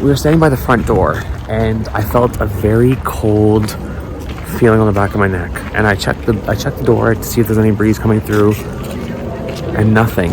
We were standing by the front door and I felt a very cold feeling on the back of my neck. And I checked the door to see if there's any breeze coming through, and nothing.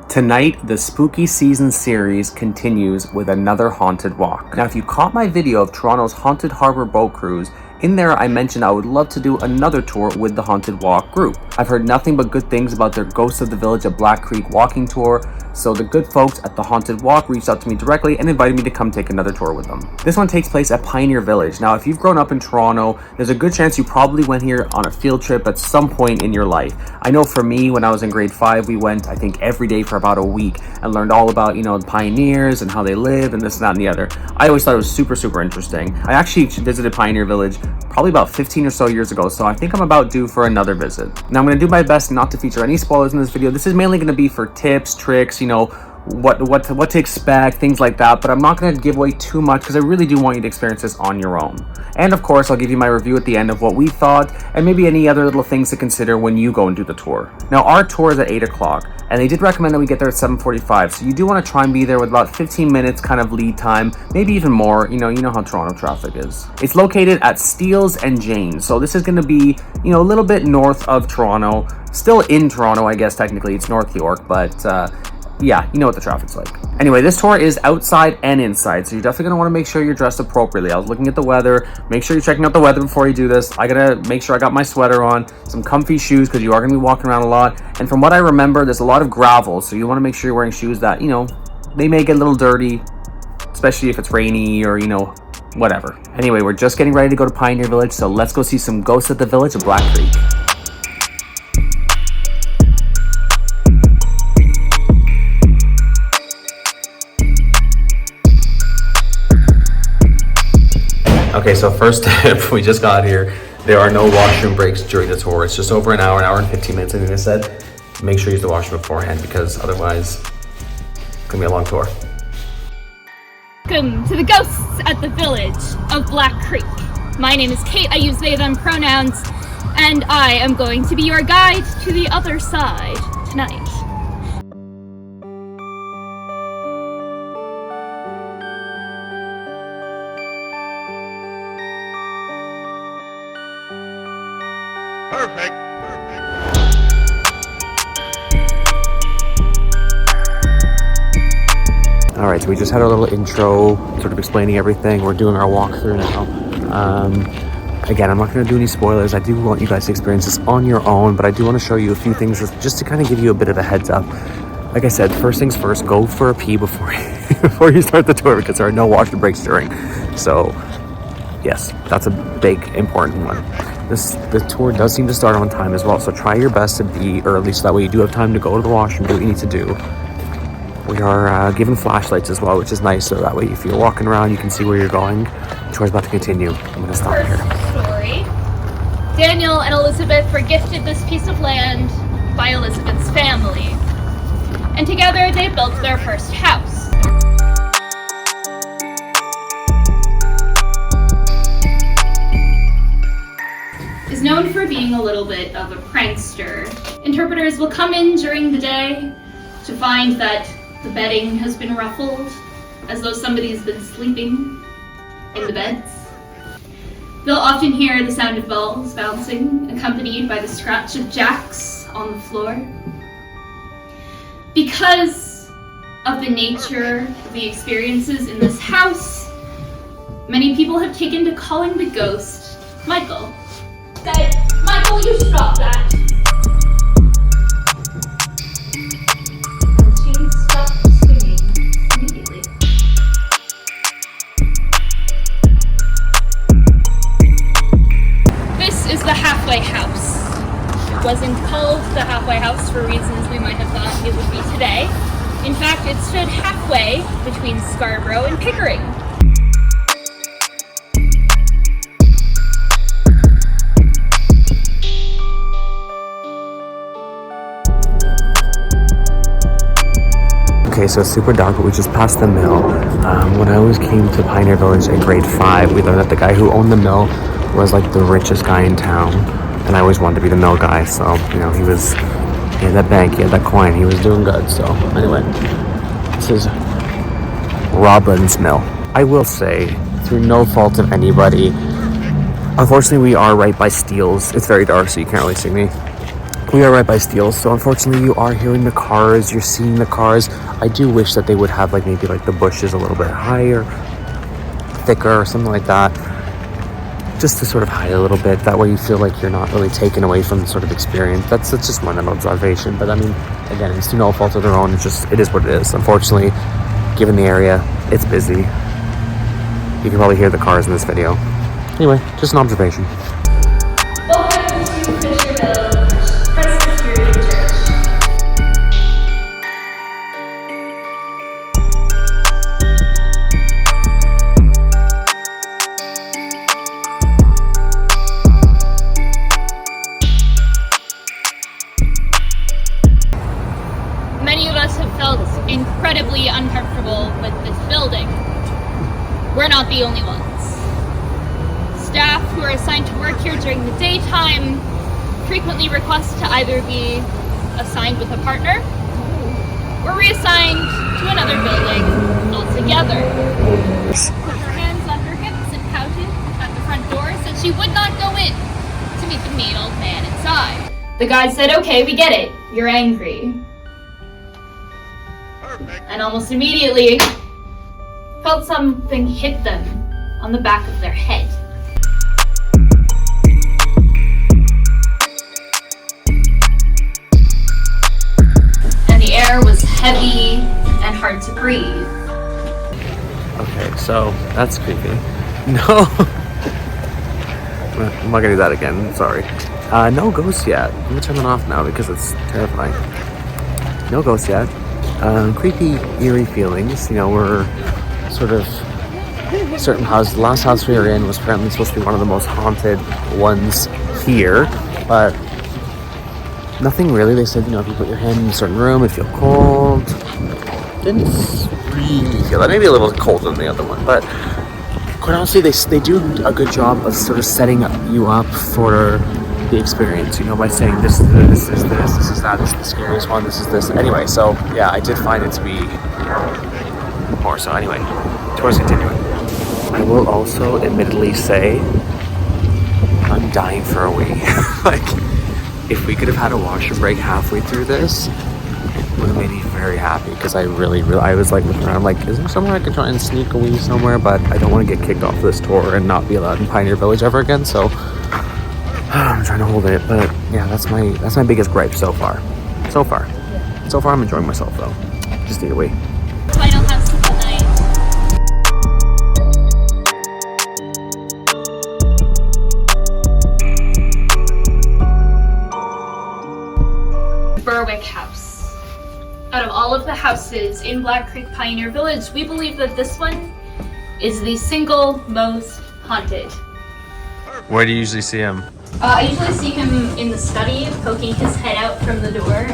Tonight, the spooky season series continues with another haunted walk. Now, if you caught my video of Toronto's Haunted Harbour boat cruise, in there I mentioned I would love to do another tour with the Haunted Walk group. I've heard nothing but good things about their Ghosts of the Village at Black Creek walking tour, so the good folks at the Haunted Walk reached out to me directly and invited me to come take another tour with them. This one takes place at Pioneer Village. Now, if you've grown up in Toronto, there's a good chance you probably went here on a field trip at some point in your life. I know for me, when I was in grade 5, we went, I think, every day for about a week and learned all about, the pioneers and how they live and this, that, and the other. I always thought it was super, super interesting. I actually visited Pioneer Village probably about 15 or so years ago, so I think I'm about due for another visit. Now, I'm going to do my best not to feature any spoilers in this video. This is mainly going to be for tips, tricks, what to expect, things like that, but I'm not going to give away too much because I really do want you to experience this on your own. And of course, I'll give you my review at the end of what we thought and maybe any other little things to consider when you go and do the tour. Now, our tour is at 8 o'clock and they did recommend that we get there at 7:45, so you do want to try and be there with about 15 minutes kind of lead time, maybe even more. You know how Toronto traffic is. It's located at Steeles and Janes, so this is going to be a little bit north of Toronto, still in Toronto, I guess technically it's North York, but yeah, you know what the traffic's like. Anyway, this tour is outside and inside, so you're definitely going to want to make sure you're dressed appropriately. I was looking at the weather. Make sure you're checking out the weather before you do this. I gotta make sure I got my sweater on, some comfy shoes because you are going to be walking around a lot. And from what I remember, there's a lot of gravel, so you want to make sure you're wearing shoes that, they may get a little dirty, especially if it's rainy or, whatever. Anyway, we're just getting ready to go to Pioneer Village, so let's go see some Ghosts at the Village of Black Creek. Okay, so first tip, we just got here. There are no washroom breaks during the tour. It's just over an hour and 15 minutes. And I said, make sure you use the washroom beforehand because otherwise it's gonna be a long tour. Welcome to the Ghosts at the Village of Black Creek. My name is Kate, I use they, them pronouns, and I am going to be your guide to the other side tonight. Perfect. All right, so we just had our little intro, sort of explaining everything. We're doing our walkthrough now. Again, I'm not going to do any spoilers. I do want you guys to experience this on your own, but I do want to show you a few things just to kind of give you a bit of a heads up. Like I said, first things first, go for a pee before you start the tour because there are no washroom breaks during. So, yes, that's a big, important one. The tour does seem to start on time as well, so try your best to be early so that way you do have time to go to the washroom, do what you need to do. We are given flashlights as well, which is nice, so that way if you're walking around you can see where you're going. The tour's about to continue. I'm going to stop here. Story. Daniel and Elizabeth were gifted this piece of land by Elizabeth's family, and together they built their first house. Is known for being a little bit of a prankster. Interpreters will come in during the day to find that the bedding has been ruffled, as though somebody's been sleeping in the beds. They'll often hear the sound of balls bouncing, accompanied by the scratch of jacks on the floor. Because of the nature of the experiences in this house, many people have taken to calling the ghost Michael. Guys, Michael, you stop that! And she stopped singing immediately. This is the halfway house. It wasn't called the halfway house for reasons we might have thought it would be today. In fact, it stood halfway between Scarborough and Pickering. Okay, so it's super dark, but we just passed the mill. When I always came to Pioneer Village in grade 5, we learned that the guy who owned the mill was like the richest guy in town. And I always wanted to be the mill guy, so, he had that bank, he had that coin, he was doing good. So, anyway, This is Robin's Mill. I will say, through no fault of anybody, unfortunately we are right by Steeles. It's very dark, so you can't really see me. We are right by Steeles, so unfortunately you are hearing the cars, you're seeing the cars. I do wish that they would have like maybe like the bushes a little bit higher, thicker, or something like that, just to sort of hide a little bit. That way you feel like you're not really taken away from the sort of experience. That's just one observation. But I mean, again, it's to no fault of their own. It is what it is. Unfortunately, given the area, it's busy. You can probably hear the cars in this video. Anyway, just an observation. Welcome to Fisherville Presbyterian Church. Many of us have felt incredibly uncomfortable with this building. We're not the only ones. Staff who are assigned to work here during the daytime frequently request to either be assigned with a partner or reassigned to another building altogether. Put her hands on her hips and pouted at the front door, said she would not go in to meet the mean old man inside. The guy said, "Okay, we get it. You're angry." Perfect. And almost immediately felt something hit them on the back of their head. And the air was heavy and hard to breathe. Okay, so that's creepy. No. I'm not gonna do that again, sorry. No ghosts yet. I'm gonna turn it off now because it's terrifying. No ghosts yet. Creepy, eerie feelings. You know, we're sort of certain house. The last house we were in was apparently supposed to be one of the most haunted ones here, but nothing really. They said, you know, if you put your hand in a certain room, it feel cold. Didn't really feel that. Maybe a little colder than the other one, but quite honestly, they do a good job of sort of setting you up for the experience, you know, by saying this is this, this is this, this is that, this is the scariest one, this is this. Anyway, so yeah, I did find it to be more so. Anyway, towards continuing. I will also admittedly say I'm dying for a wee. Like, if we could have had a washer break halfway through this, it would have made me very happy, because I was like looking around like, is there somewhere I could try and sneak a wee somewhere, but I don't want to get kicked off this tour and not be allowed in Pioneer Village ever again, so I'm trying to hold it. But yeah, that's my biggest gripe so far. So far I'm enjoying myself though. Just need a wee. Final house of the night. Berwick House. Out of all of the houses in Black Creek Pioneer Village, we believe that this one is the single most haunted. Where do you usually see him? I usually see him in the study, poking his head out from the door.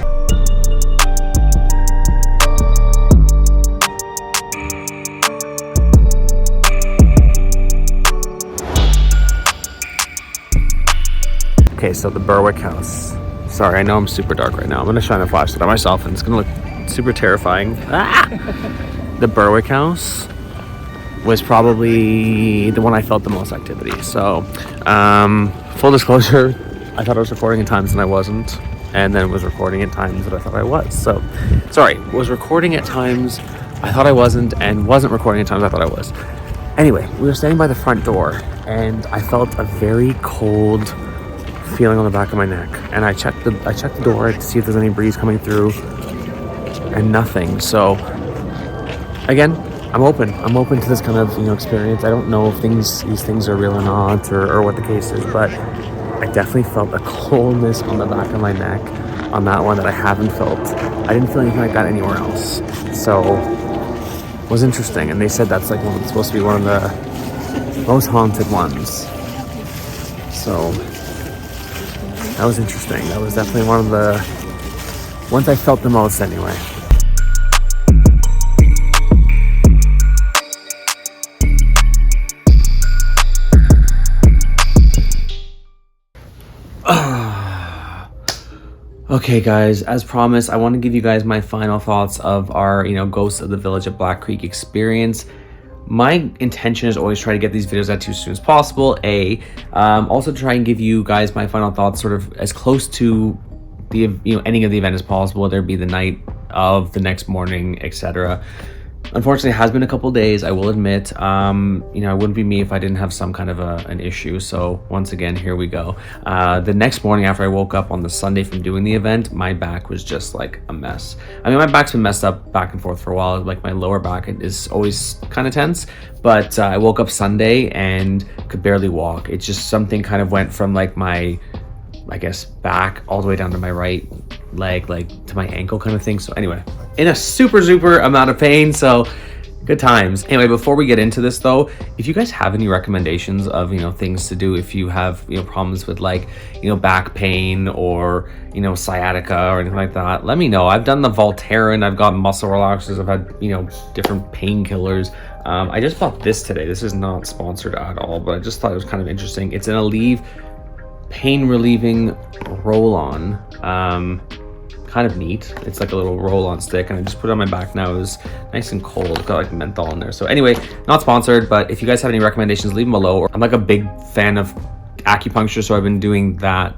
Okay, so the Berwick House. Sorry, I know I'm super dark right now. I'm gonna shine a flashlight on myself and it's gonna look super terrifying. Ah! The Berwick House was probably the one I felt the most activity. So, full disclosure, I thought I was recording at times and I wasn't, and then was recording at times that I thought I was. So, sorry, was recording at times I thought I wasn't, and wasn't recording at times I thought I was. Anyway, we were standing by the front door, and I felt a very cold feeling on the back of my neck. And I checked the door to see if there's any breeze coming through, and nothing. So, again, I'm open to this kind of, you know, experience. I don't know if these things are real or not, or what the case is, but I definitely felt a coldness on the back of my neck on that one that I haven't felt. I didn't feel anything like that anywhere else. So it was interesting, and they said that's like supposed to be one of the most haunted ones. So that was interesting. That was definitely one of the ones I felt the most anyway. Okay guys, as promised, I want to give you guys my final thoughts of our, Ghosts of the Village at Black Creek experience. My intention is always try to get these videos out to you as soon as possible. Also try and give you guys my final thoughts sort of as close to the ending of the event as possible, whether it be the night of, the next morning, etc. Unfortunately, it has been a couple days, I will admit. It wouldn't be me if I didn't have some kind of an issue. So once again, here we go. The next morning after I woke up on the Sunday from doing the event, my back was just like a mess. I mean, my back's been messed up back and forth for a while. Like my lower back is always kind of tense, but I woke up Sunday and could barely walk. It's just something kind of went from like my, I guess, back all the way down to my right leg, like to my ankle kind of thing. So anyway, in a super amount of pain, so good times. Anyway, before we get into this though, if you guys have any recommendations of things to do if you have problems with like back pain or sciatica or anything like that, let me know. I've done the Voltaren, I've got muscle relaxers, I've had different painkillers. I just bought this today. This is not sponsored at all, but I just thought it was kind of interesting. It's an Aleve pain relieving roll-on. Kind of neat. It's like a little roll-on stick, and I just put it on my back now. It was nice and cold. It's got like menthol in there. So anyway, not sponsored, but if you guys have any recommendations, leave them below. I'm like a big fan of acupuncture, so I've been doing that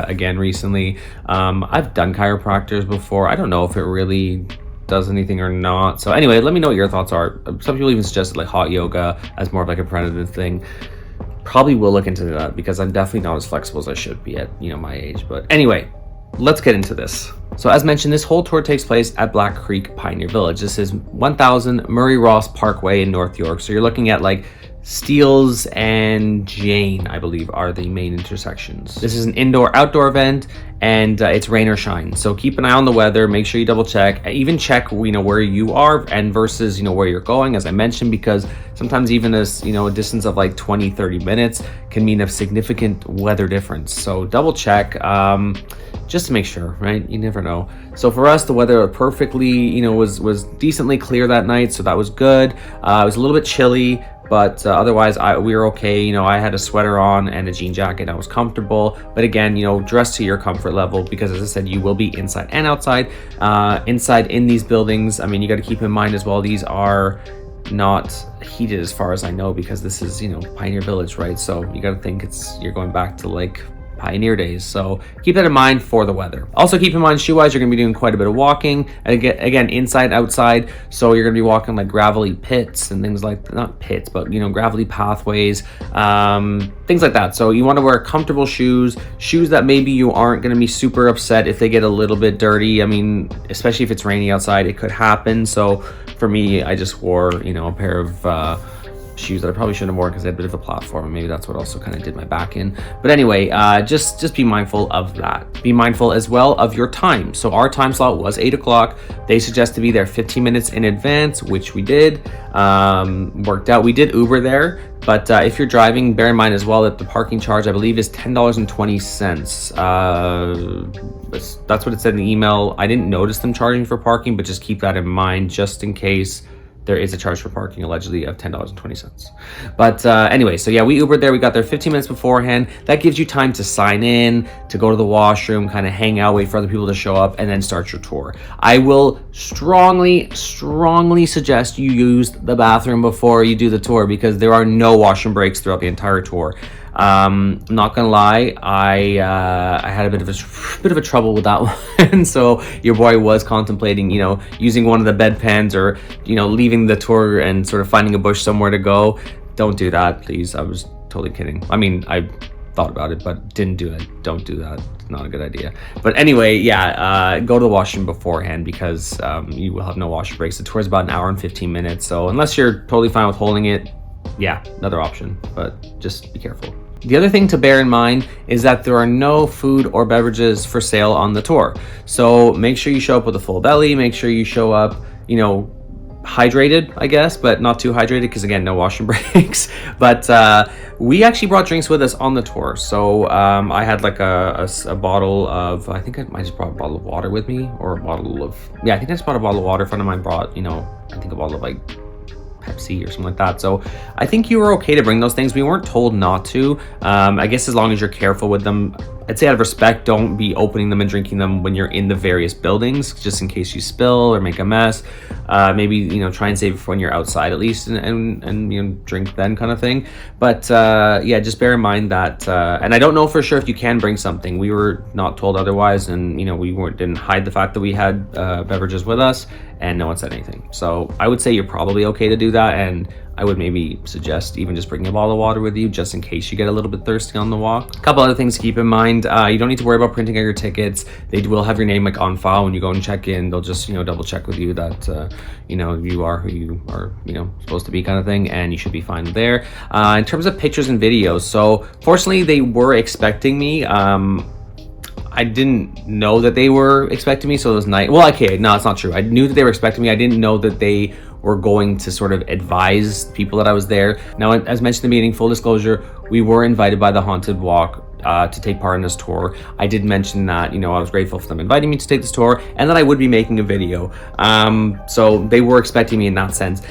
again recently. I've done chiropractors before. I don't know if it really does anything or not. So anyway, let me know what your thoughts are. Some people even suggested like hot yoga as more of like a preventative thing. Probably will look into that because I'm definitely not as flexible as I should be at my age. But anyway, let's get into this. So as mentioned, this whole tour takes place at Black Creek Pioneer Village. This is 1000 Murray Ross Parkway in North York. So you're looking at like Steeles and Jane, I believe, are the main intersections. This is an indoor-outdoor event, and it's rain or shine. So keep an eye on the weather. Make sure you double check. Even check, where you are and versus, where you're going, as I mentioned, because sometimes even a distance of like 20-30 minutes can mean a significant weather difference. So double check, just to make sure, right? You never know. So for us, the weather perfectly, was decently clear that night, so that was good. It was a little bit chilly, but otherwise we were okay. I had a sweater on and a jean jacket. I was comfortable, but again, dress to your comfort level, because as I said, you will be inside and outside. Inside in these buildings, I mean, you got to keep in mind as well, these are not heated as far as I know, because this is Pioneer Village, right? So you got to think you're going back to like Pioneer days, so keep that in mind for the weather. Also keep in mind, shoe wise, you're going to be doing quite a bit of walking, and again inside, outside, so you're going to be walking like gravelly pits and things like, not pits, but gravelly pathways, things like that. So you want to wear comfortable shoes that maybe you aren't going to be super upset if they get a little bit dirty. I mean, especially if it's rainy outside, it could happen. So for me, I just wore a pair of shoes that I probably shouldn't have worn because they had a bit of a platform, and maybe that's what also kind of did my back in. But anyway, just be mindful of that. Be mindful as well of your time. So our time slot was 8 o'clock. They suggest to be there 15 minutes in advance, which we did. Worked out. We did Uber there, but if you're driving, bear in mind as well that the parking charge, I believe, is $10.20. That's what it said in the email. I didn't notice them charging for parking, but just keep that in mind just in case there is a charge for parking, allegedly, of $10.20. But anyway, so yeah, we Ubered there. We got there 15 minutes beforehand. That gives you time to sign in, to go to the washroom, kind of hang out, wait for other people to show up, and then start your tour. I will strongly suggest you use the bathroom before you do the tour, because there are no washroom breaks throughout the entire tour. I'm not gonna lie, I had a bit of a trouble with that one. So your boy was contemplating, using one of the bedpans, or leaving the tour and sort of finding a bush somewhere to go. Don't do that, please. I was totally kidding. I mean, I thought about it, but didn't do it. Don't do that. It's not a good idea. But anyway, yeah, go to the washroom beforehand, because you will have no washroom breaks. The tour is about an hour and 15 minutes. So unless you're totally fine with holding it, yeah, another option, but just be careful. The other thing to bear in mind is that there are no food or beverages for sale on the tour. So make sure you show up with a full belly, make sure you show up, hydrated, I guess, but not too hydrated, because again, no washroom breaks. But we actually brought drinks with us on the tour. So I had like a bottle of, I think I might just brought a bottle of water with me, or a bottle of, yeah, I think I just brought a bottle of water. A friend of mine brought, I think a bottle of like Pepsi or something like that. So I think you were okay to bring those things. We weren't told not to. I guess as long as you're careful with them. I'd say out of respect, don't be opening them and drinking them when you're in the various buildings, just in case you spill or make a mess. Maybe, you know, try and save it for when you're outside at least, and you know, drink then, kind of thing. But yeah, just bear in mind that, and I don't know for sure if you can bring something. We were not told otherwise, and you know, didn't hide the fact that we had beverages with us, and no one said anything. So I would say you're probably okay to do that, and I would maybe suggest even just bringing a bottle of water with you, just in case you get a little bit thirsty on the walk. A couple other things to keep in mind. You don't need to worry about printing out your tickets. They will have your name like on file when you go and check in. They'll just, you know, double check with you that you know, you are who you are, you know, supposed to be, kind of thing, and you should be fine there. In terms of pictures and videos, so fortunately they were expecting me. I didn't know that they were expecting me, so it was nice. Well, okay, no, it's not true. I knew that they were expecting me. I didn't know that they were going to sort of advise people that I was there. Now, as mentioned in the meeting, full disclosure, we were invited by the Haunted Walk to take part in this tour. I did mention that, you know, I was grateful for them inviting me to take this tour, and that I would be making a video. So they were expecting me in that sense.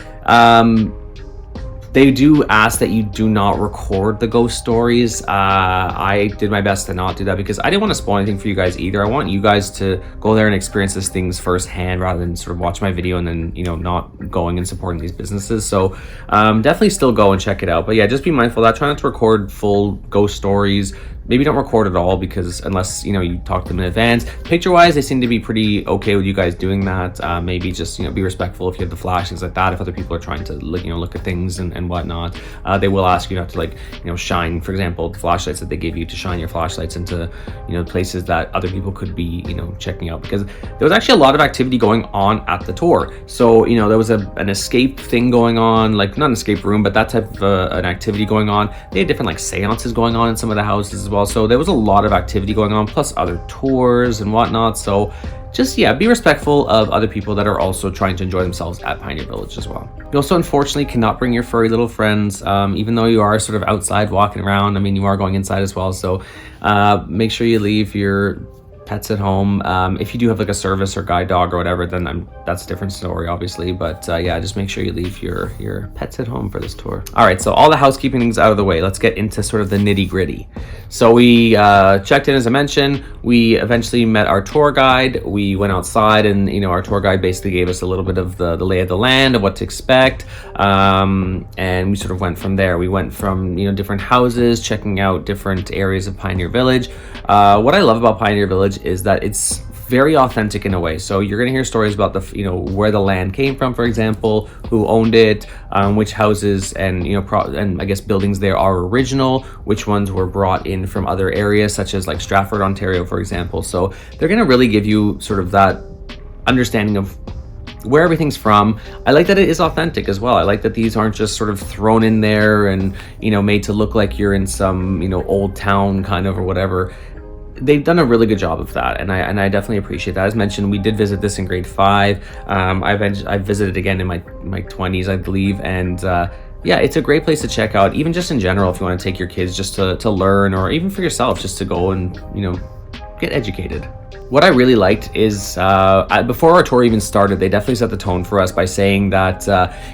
They do ask that you do not record the ghost stories. I did my best to not do that because I didn't want to spoil anything for you guys either. I want you guys to go there and experience these things firsthand rather than sort of watch my video and then, you know, not going and supporting these businesses. So definitely still go and check it out. But yeah, just be mindful of that. Try not to record full ghost stories. Maybe don't record at all, because unless, you know, you talk to them in advance. Picture wise, they seem to be pretty okay with you guys doing that. Maybe just, you know, be respectful if you have the flash, things like that. If other people are trying to look, you know, look at things and whatnot, they will ask you not to, like, you know, shine, for example, the flashlights that they give you, to shine your flashlights into, you know, places that other people could be, you know, checking out, because there was actually a lot of activity going on at the tour. So, you know, there was an escape thing going on, like not an escape room, but that type of an activity going on. They had different like seances going on in some of the houses as well. So there was a lot of activity going on, plus other tours and whatnot. So just, yeah, be respectful of other people that are also trying to enjoy themselves at Pioneer Village as well. You also unfortunately cannot bring your furry little friends, even though you are sort of outside walking around. I mean, you are going inside as well. So make sure you leave your pets at home. If you do have like a service or guide dog or whatever, then that's a different story, obviously. But yeah, just make sure you leave your pets at home for this tour. All right, so all the housekeeping things out of the way. Let's get into sort of the nitty gritty. So we checked in, as I mentioned. We eventually met our tour guide. We went outside, and, you know, our tour guide basically gave us a little bit of the lay of the land of what to expect. And we sort of went from there. We went from, you know, different houses, checking out different areas of Pioneer Village. What I love about Pioneer Village is that it's very authentic in a way. So you're gonna hear stories about the, you know, where the land came from, for example, who owned it, which houses and, you know, and I guess buildings there are original, which ones were brought in from other areas, such as like Stratford, Ontario, for example. So they're gonna really give you sort of that understanding of where everything's from. I like that it is authentic as well. I like that these aren't just sort of thrown in there and, you know, made to look like you're in some, you know, old town kind of or whatever. They've done a really good job of that, and I definitely appreciate that. As mentioned, we did visit this in grade 5. I visited again in my 20s, I believe, and yeah, it's a great place to check out, even just in general, if you want to take your kids just to learn, or even for yourself, just to go and, you know, get educated. What I really liked is, before our tour even started, they definitely set the tone for us by saying that,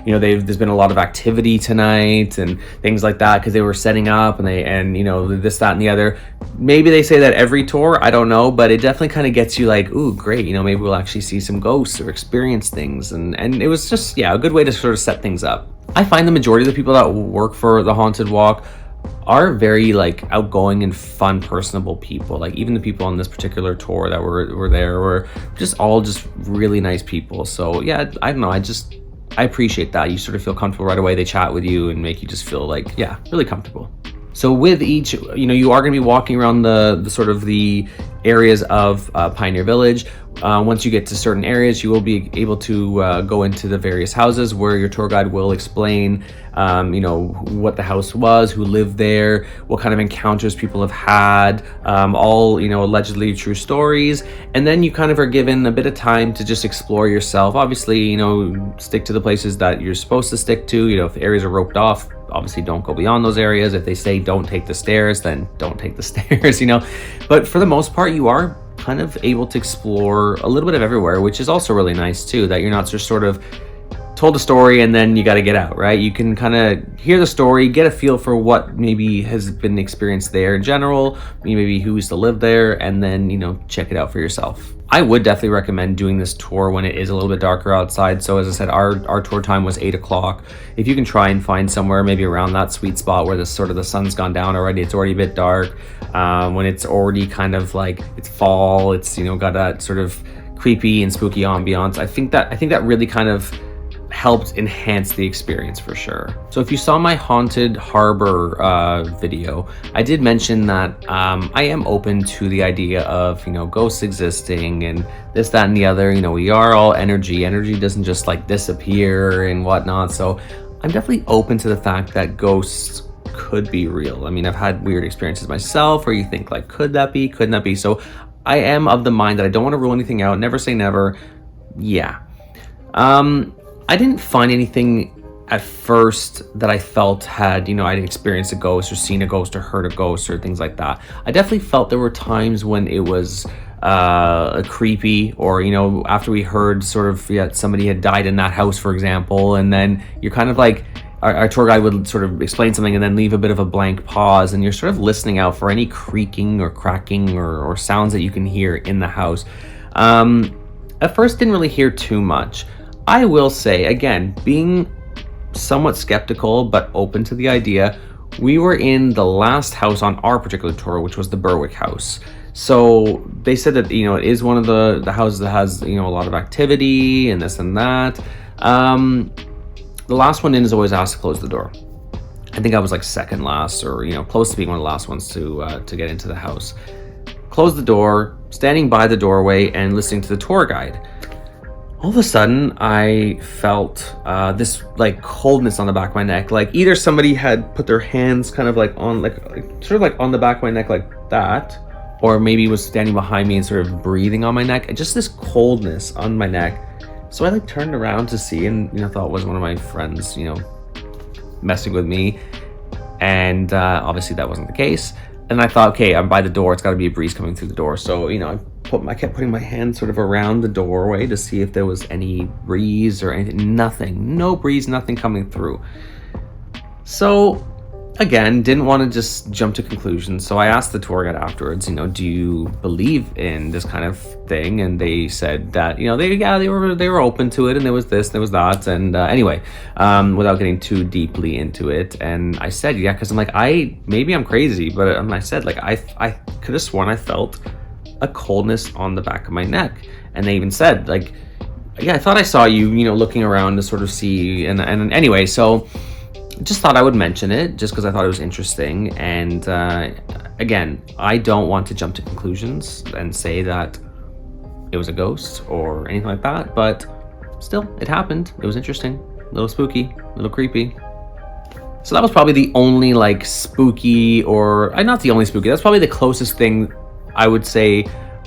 you know, there's been a lot of activity tonight and things like that, because they were setting up and you know, this, that, and the other. Maybe they say that every tour, I don't know, but it definitely kind of gets you like, ooh, great, you know, maybe we'll actually see some ghosts or experience things. And it was just, yeah, a good way to sort of set things up. I find the majority of the people that work for the Haunted Walk are very like outgoing and fun, personable people. Like even the people on this particular tour that were there were just all just really nice people. So yeah, I don't know, I appreciate that. You sort of feel comfortable right away. They chat with you and make you just feel like, yeah, really comfortable. So with each, you know, you are going to be walking around the sort of the areas of Pioneer Village. Once you get to certain areas, you will be able to go into the various houses where your tour guide will explain, you know, what the house was, who lived there, what kind of encounters people have had, all, you know, allegedly true stories. And then you kind of are given a bit of time to just explore yourself. Obviously, you know, stick to the places that you're supposed to stick to. You know, if the areas are roped off, obviously don't go beyond those areas. If they say don't take the stairs, then don't take the stairs, you know. But for the most part, you are kind of able to explore a little bit of everywhere, which is also really nice too, that you're not just sort of told a story and then you got to get out, right? You can kind of hear the story, get a feel for what maybe has been experienced there in general, maybe who used to live there, and then, you know, check it out for yourself. I would definitely recommend doing this tour when it is a little bit darker outside. So as I said, our tour time was 8 o'clock. If you can try and find somewhere maybe around that sweet spot where the sort of the sun's gone down already, it's already a bit dark, when it's already kind of like it's fall, it's, you know, got that sort of creepy and spooky ambiance. I think that really kind of helped enhance the experience for sure. So if you saw my haunted harbor video, I did mention that I am open to the idea of, you know, ghosts existing and this, that, and the other. You know, we are all energy. Energy doesn't just like disappear and whatnot. So I'm definitely open to the fact that ghosts could be real. I mean, I've had weird experiences myself where you think like, could that be? Couldn't that be? So I am of the mind that I don't want to rule anything out. Never say never. Yeah. I didn't find anything at first that I felt had, you know, I'd experienced a ghost or seen a ghost or heard a ghost or things like that. I definitely felt there were times when it was creepy, or, you know, after we heard sort of, somebody had died in that house, for example, and then you're kind of like, our tour guide would sort of explain something and then leave a bit of a blank pause, and you're sort of listening out for any creaking or cracking or sounds that you can hear in the house. At first didn't really hear too much. I will say, again, being somewhat skeptical but open to the idea, we were in the last house on our particular tour, which was the Berwick house. So they said that, you know, it is one of the houses that has, you know, a lot of activity and this and that. The last one in is always asked to close the door. I think I was like second last, or, you know, close to being one of the last ones to get into the house. Close the door, standing by the doorway and listening to the tour guide. All of a sudden, I felt this like coldness on the back of my neck. Like either somebody had put their hands kind of like on, like sort of like on the back of my neck like that, or maybe was standing behind me and sort of breathing on my neck. And just this coldness on my neck. So I like turned around to see, and, you know, thought it was one of my friends, you know, messing with me. And obviously that wasn't the case. And I thought, okay, I'm by the door. It's got to be a breeze coming through the door. So, you know, I kept putting my hand sort of around the doorway to see if there was any breeze or anything. Nothing. No breeze, nothing coming through. So, again, didn't want to just jump to conclusions. So I asked the tour guide afterwards, you know, do you believe in this kind of thing? And they said that, you know, they were open to it, and there was this, there was that. And anyway, without getting too deeply into it. And I said, yeah, because I'm like, maybe I'm crazy, but I said, like, I could have sworn I felt a coldness on the back of my neck. And they even said, like, yeah, I thought I saw you, you know, looking around to sort of see. And anyway, so just thought I would mention it just because I thought it was interesting. And again, I don't want to jump to conclusions and say that it was a ghost or anything like that, but still, it happened. It was interesting, a little spooky, a little creepy. So that was probably the only like spooky, or not the only spooky, that's probably the closest thing I would say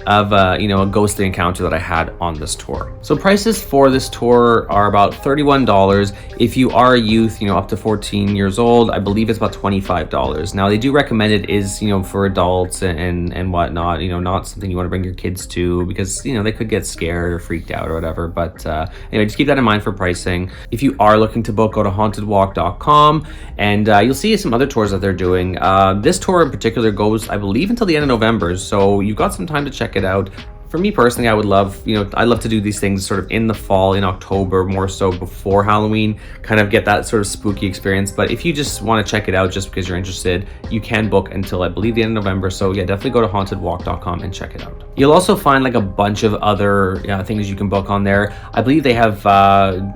of you know, a ghostly encounter that I had on this tour. So prices for this tour are about $31. If you are a youth, you know, up to 14 years old, I believe it's about $25. Now they do recommend it is, you know, for adults and whatnot, you know, not something you want to bring your kids to because, you know, they could get scared or freaked out or whatever. But anyway, just keep that in mind for pricing. If you are looking to book, go to hauntedwalk.com, and you'll see some other tours that they're doing. This tour in particular goes, I believe, until the end of November, so you've got some time to check it out. For me personally, I would love, you know, I love to do these things sort of in the fall, in October, more so before Halloween, kind of get that sort of spooky experience. But if you just want to check it out just because you're interested, you can book until I believe the end of November. So yeah, definitely go to hauntedwalk.com and check it out. You'll also find like a bunch of other things you can book on there. I believe they have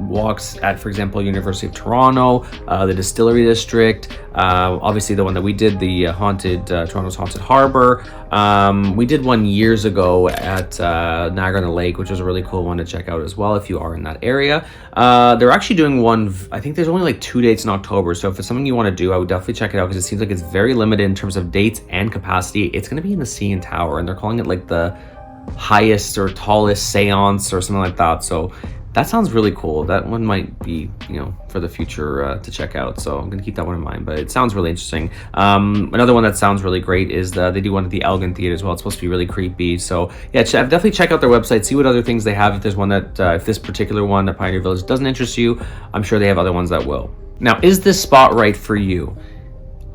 walks at, for example, University of Toronto, the Distillery District, obviously the one that we did, the Toronto's Haunted Harbor. We did one years ago at Niagara-on-the-Lake, which was a really cool one to check out as well if you are in that area. They're actually doing one, I think there's only like 2 dates in October, so if it's something you want to do, I would definitely check it out because it seems like it's very limited in terms of dates and capacity. It's going to be in the CN Tower, and they're calling it like the highest or tallest seance or something like that. So That sounds really cool. That one might be, you know, for the future to check out. So I'm gonna keep that one in mind, but it sounds really interesting. Another one that sounds really great is they do one at the Elgin Theater as well. It's supposed to be really creepy. So yeah, definitely check out their website, see what other things they have. If there's one that, if this particular one at Pioneer Village doesn't interest you, I'm sure they have other ones that will. Now, is this spot right for you?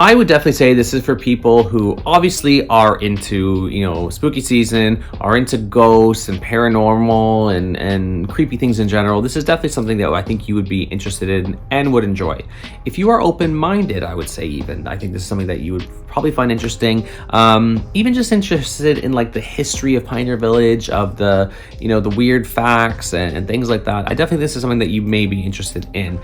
I would definitely say this is for people who obviously are into, you know, spooky season, are into ghosts and paranormal and creepy things in general. This is definitely something that I think you would be interested in and would enjoy. If you are open-minded, I would say even, I think this is something that you would probably find interesting. Even just interested in like the history of Pioneer Village, of the, you know, the weird facts and things like that. I definitely think this is something that you may be interested in.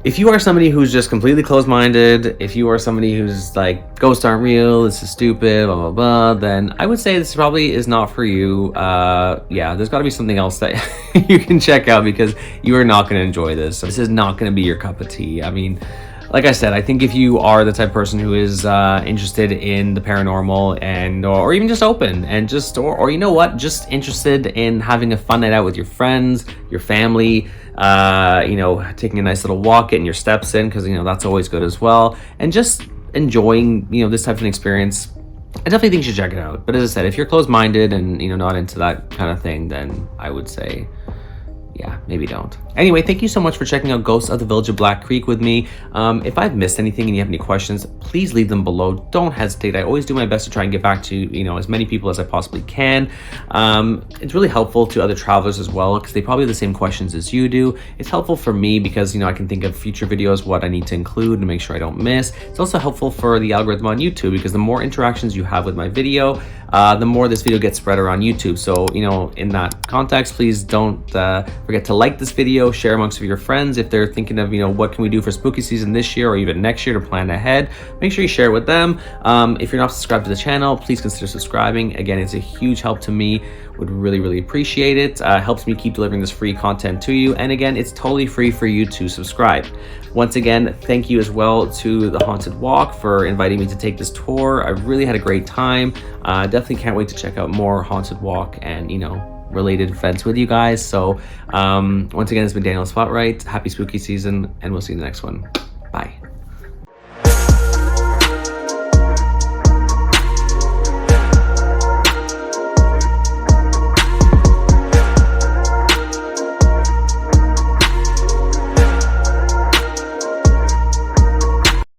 If you are somebody who's just completely closed-minded, if you are somebody who's like, ghosts aren't real, this is stupid, blah, blah, blah, then I would say this probably is not for you. Yeah, there's got to be something else that you can check out, because you are not going to enjoy this. This is not going to be your cup of tea. I mean, like I said, I think if you are the type of person who is interested in the paranormal and or even just open and just or you know what, just interested in having a fun night out with your friends, your family, you know, taking a nice little walk, getting your steps in, because you know that's always good as well, and just enjoying, you know, this type of an experience, I definitely think you should check it out. But as I said, if you're closed-minded and, you know, not into that kind of thing, then I would say, yeah, maybe don't. Anyway, thank you so much for checking out Ghosts of the Village of Black Creek with me. If I've missed anything and you have any questions, please leave them below. Don't hesitate. I always do my best to try and get back to, you know, as many people as I possibly can. It's really helpful to other travelers as well, because they probably have the same questions as you do. It's helpful for me because, you know, I can think of future videos, what I need to include to make sure I don't miss. It's also helpful for the algorithm on YouTube, because the more interactions you have with my video, the more this video gets spread around YouTube. So, you know, in that context, please don't forget to like this video, share amongst your friends. If they're thinking of, you know, what can we do for spooky season this year or even next year to plan ahead, make sure you share with them. If you're not subscribed to the channel, please consider subscribing. Again, it's a huge help to me. Would really appreciate it. Helps me keep delivering this free content to you. And again, it's totally free for you to subscribe. Once again, thank you as well to the Haunted Walk for inviting me to take this tour. I really had a great time. Definitely can't wait to check out more Haunted Walk and, you know, related events with you guys. So once again, it's been Daniel Spotlight. Happy spooky season, and we'll see you in the next one. Bye.